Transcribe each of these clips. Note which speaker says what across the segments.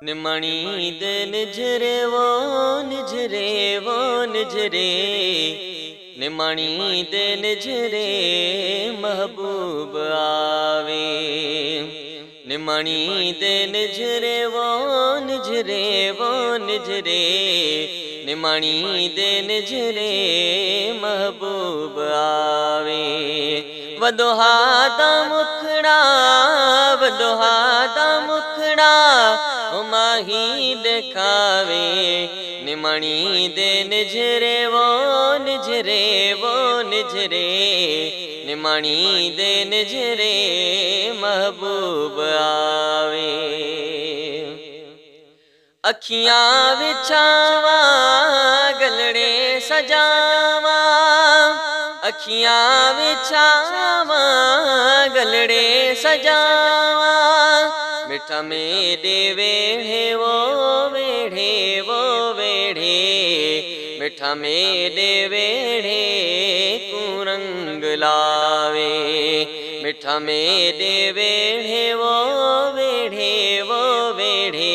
Speaker 1: निमणी दे निझरे वो निझरे वो निझरे, निमणी दे निझरे महबूब आवे। निमणी दे निझरे वो निझरे वो निझरे, निमणी दे निझरे महबूब आवे। वदोहा दा मुखड़ा वदोहा दा मुखड़ा माही दिखावे। निमणी दे निझरे वो निझरे वो निझरे, निमणी दे निझरे महबूब आवे। अखियां विछावा गलड़े सजावा, अखियां विछावा गलड़े सजावा। मिठा मेरे वेढ़े वो वेढ़े वो वेढ़े, मिठा मेरे वेढ़े कुरंग लावे। मिठा मेरे वेढ़े वो वेढ़े वो वेढ़े,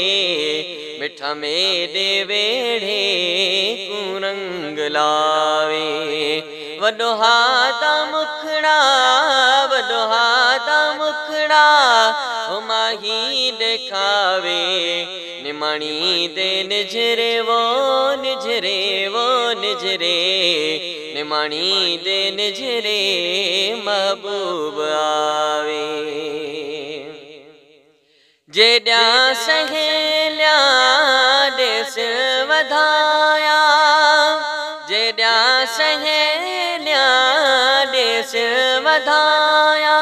Speaker 1: मिठा मेरे वेढ़े कुरंग लावे। वडोहा दा मुखड़ा वडोहा दा मुखड़ा माही दिखावे। निमणी दे निझरे वो निझरे वो निझरे, निमणी दे निझरे महबूब आवे। जेड़ा सहेलिया देस वधाया, जेड़ा सहेलिया देस वधाया।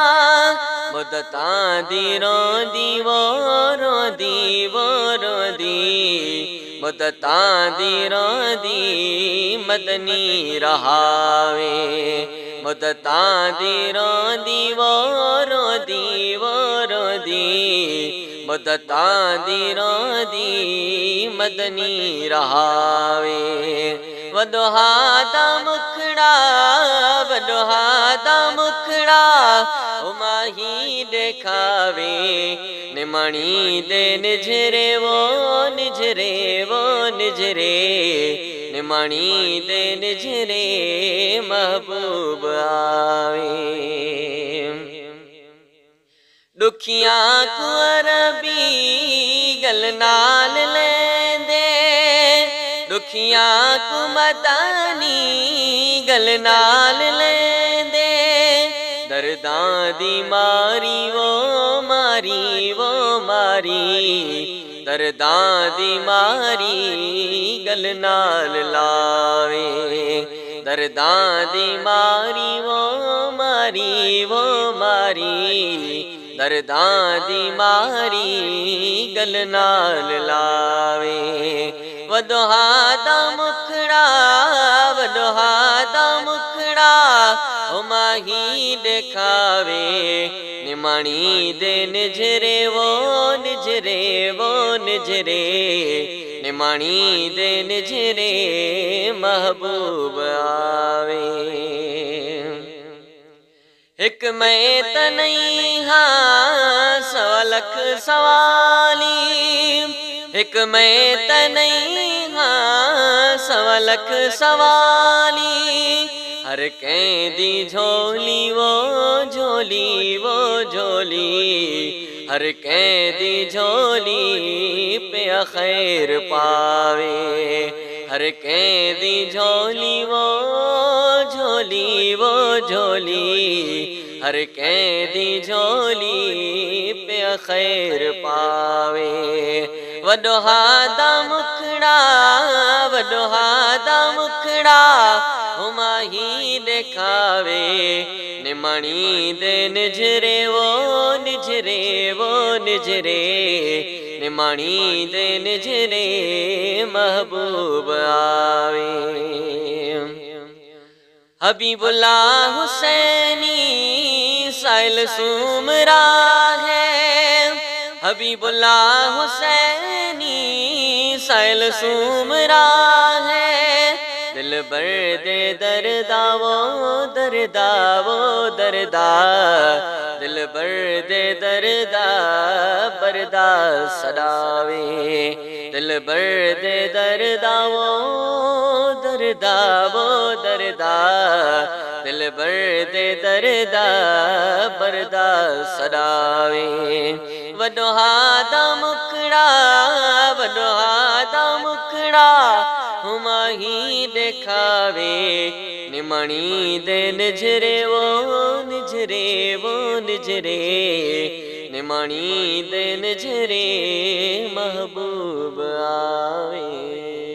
Speaker 1: मुदतां दी रोंदी वो रोंदी वो रोंदी, मुदतां दी रोंदी मदनी रहावे। मुदतां दी रोंदी वो रोंदी वो रोंदी, मुदतां दी रोंदी मदनी रहावे। वदोहा दा मुखड़ा वदोहा दा मुखड़ा माही दिखावे। निमणी दे निझरे वो निझरे वो निझरे, निमणी दे निझरे महबूब आवे। दुखियां को अरबी गल नाल लेंदे, दुखियां को मदानी गल नाल लेंदे। दर्दां दी मारी वो मारी वो मारी, दर्दां दी मारी गल नाल लावे। दर्दां दी मारी वो मारी वो मारी, दर्दां दी मारी गल नाल लावे। वदोहा दा मुखड़ा वदोहा दा मुखड़ा माही दिखावे। निमणी दे निझरे वो निझरे वो निझरे, निमणी दे निझरे महबूब आवे। एक मैं तनई हाँ सवा लख सवाली, एक मैं तनई हाँ सवा लख सवाली। हर कैदी झोली वो झोली वो झोली, हर कैदी झोली पे खैर पावे। हर कैदी झोली वो झोली वो झोली, हर कैदी झोली पे खैर पावे। वडोहा दा मुखड़ा वडोहा दा मुखड़ा माही दिखावे। निमणी दे निझरे वो निझरे वो निझरे, निमणी दे निझरे महबूब आवे। हबीबुल्लाह हुसैनी साइल सुमरा है, हबीबुल्लाह हुसैनी साइल सुमरा है। दिल बर दे दरदा वो दरदा वो दरदा, दिल बर दे दरदा बरदा सदावे, दिल बर दे दरदा वो दरदा वो दरदा, दिल बर दे दरदा बरदा सदावे। वॾो हादा मुखड़ा वॾो हादा मुखड़ा हुमाही देखावे, निमणी दे निजरे वो निजरे वो निजरे, निमणी दे निजरे महबूब आवे।